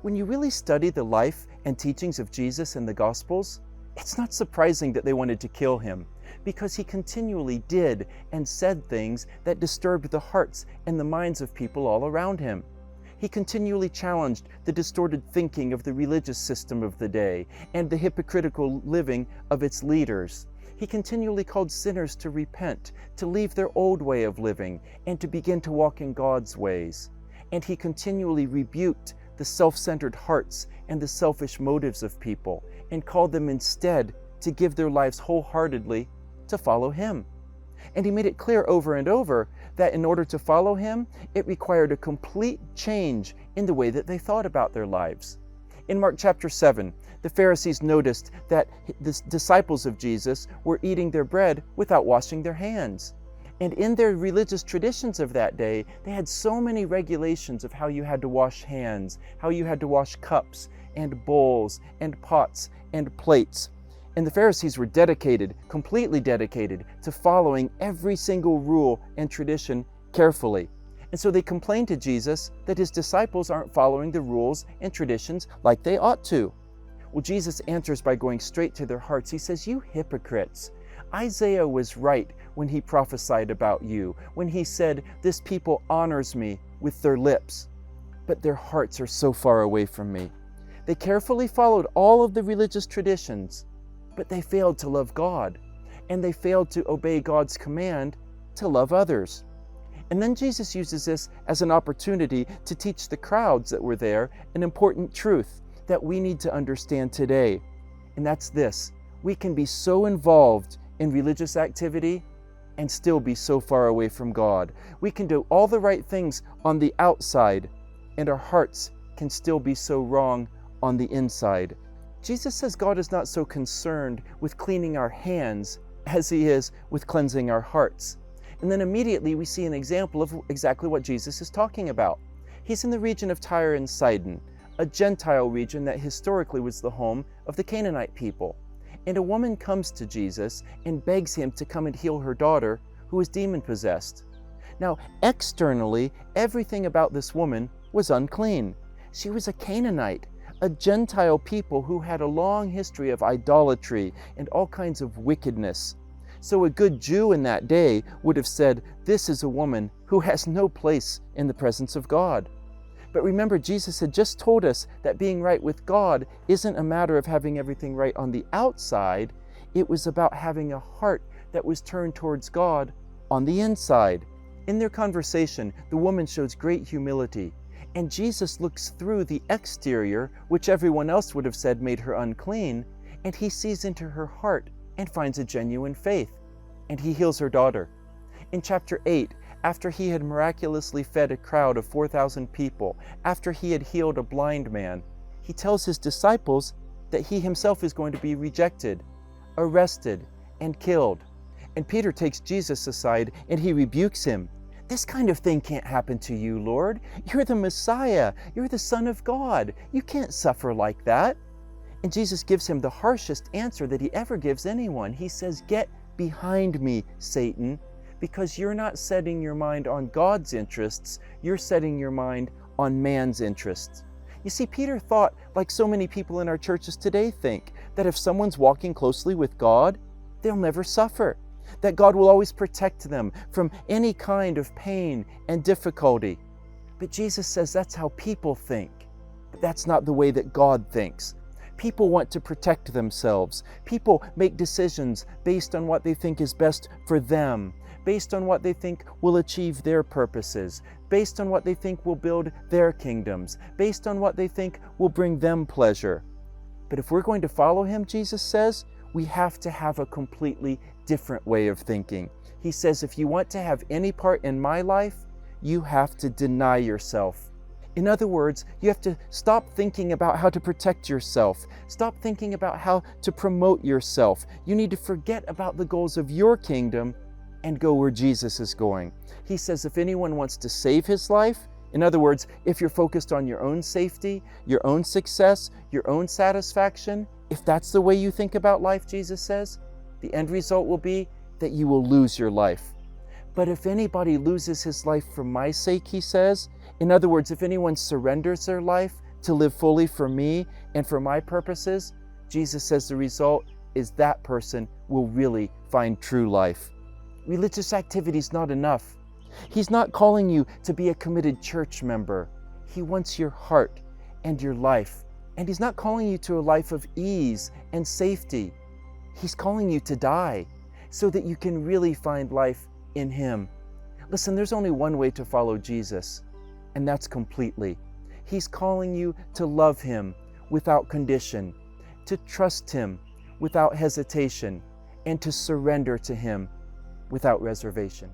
When you really study the life and teachings of Jesus in the Gospels, it's not surprising that they wanted to kill him, because he continually did and said things that disturbed the hearts and the minds of people all around him. He continually challenged the distorted thinking of the religious system of the day and the hypocritical living of its leaders. He continually called sinners to repent, to leave their old way of living, and to begin to walk in God's ways. And he continually rebuked the self-centered hearts and the selfish motives of people, and called them instead to give their lives wholeheartedly to follow him. And he made it clear over and over that in order to follow him, it required a complete change in the way that they thought about their lives. In Mark chapter 7, the Pharisees noticed that the disciples of Jesus were eating their bread without washing their hands. And in their religious traditions of that day, they had so many regulations of how you had to wash hands, how you had to wash cups and bowls and pots and plates. And the Pharisees were completely dedicated to following every single rule and tradition carefully. And so they complained to Jesus that his disciples aren't following the rules and traditions like they ought to. Well, Jesus answers by going straight to their hearts. He says, "You hypocrites! Isaiah was right when he prophesied about you, when he said, 'This people honors me with their lips, but their hearts are so far away from me.' They carefully followed all of the religious traditions, but they failed to love God, and they failed to obey God's command to love others." And then Jesus uses this as an opportunity to teach the crowds that were there an important truth that we need to understand today. And that's this: we can be so involved in religious activity and still be so far away from God. We can do all the right things on the outside, and our hearts can still be so wrong on the inside. Jesus says God is not so concerned with cleaning our hands as he is with cleansing our hearts. And then immediately we see an example of exactly what Jesus is talking about. He's in the region of Tyre and Sidon, a Gentile region that historically was the home of the Canaanite people. And a woman comes to Jesus and begs him to come and heal her daughter, who was demon-possessed. Now, externally, everything about this woman was unclean. She was a Canaanite, a Gentile people who had a long history of idolatry and all kinds of wickedness. So a good Jew in that day would have said, "This is a woman who has no place in the presence of God." But remember, Jesus had just told us that being right with God isn't a matter of having everything right on the outside. It was about having a heart that was turned towards God on the inside. In their conversation, the woman shows great humility, and Jesus looks through the exterior, which everyone else would have said made her unclean, and he sees into her heart and finds a genuine faith, and he heals her daughter. In chapter 8, after he had miraculously fed a crowd of 4,000 people, after he had healed a blind man, he tells his disciples that he himself is going to be rejected, arrested, and killed. And Peter takes Jesus aside and he rebukes him. "This kind of thing can't happen to you, Lord. You're the Messiah. You're the Son of God. You can't suffer like that." And Jesus gives him the harshest answer that he ever gives anyone. He says, "Get behind me, Satan, because you're not setting your mind on God's interests, you're setting your mind on man's interests." You see, Peter thought, like so many people in our churches today think, that if someone's walking closely with God, they'll never suffer, that God will always protect them from any kind of pain and difficulty. But Jesus says that's how people think, but that's not the way that God thinks. People want to protect themselves. People make decisions based on what they think is best for them, based on what they think will achieve their purposes, based on what they think will build their kingdoms, based on what they think will bring them pleasure. But if we're going to follow him, Jesus says, we have to have a completely different way of thinking. He says, if you want to have any part in my life, you have to deny yourself. In other words, you have to stop thinking about how to protect yourself. Stop thinking about how to promote yourself. You need to forget about the goals of your kingdom and go where Jesus is going. He says if anyone wants to save his life, in other words, if you're focused on your own safety, your own success, your own satisfaction, if that's the way you think about life, Jesus says, the end result will be that you will lose your life. But if anybody loses his life for my sake, he says, in other words, if anyone surrenders their life to live fully for me and for my purposes, Jesus says the result is that person will really find true life. Religious activity is not enough. He's not calling you to be a committed church member. He wants your heart and your life. And He's not calling you to a life of ease and safety. He's calling you to die so that you can really find life in Him. Listen, there's only one way to follow Jesus, and that's completely. He's calling you to love Him without condition, to trust Him without hesitation, and to surrender to Him without reservation.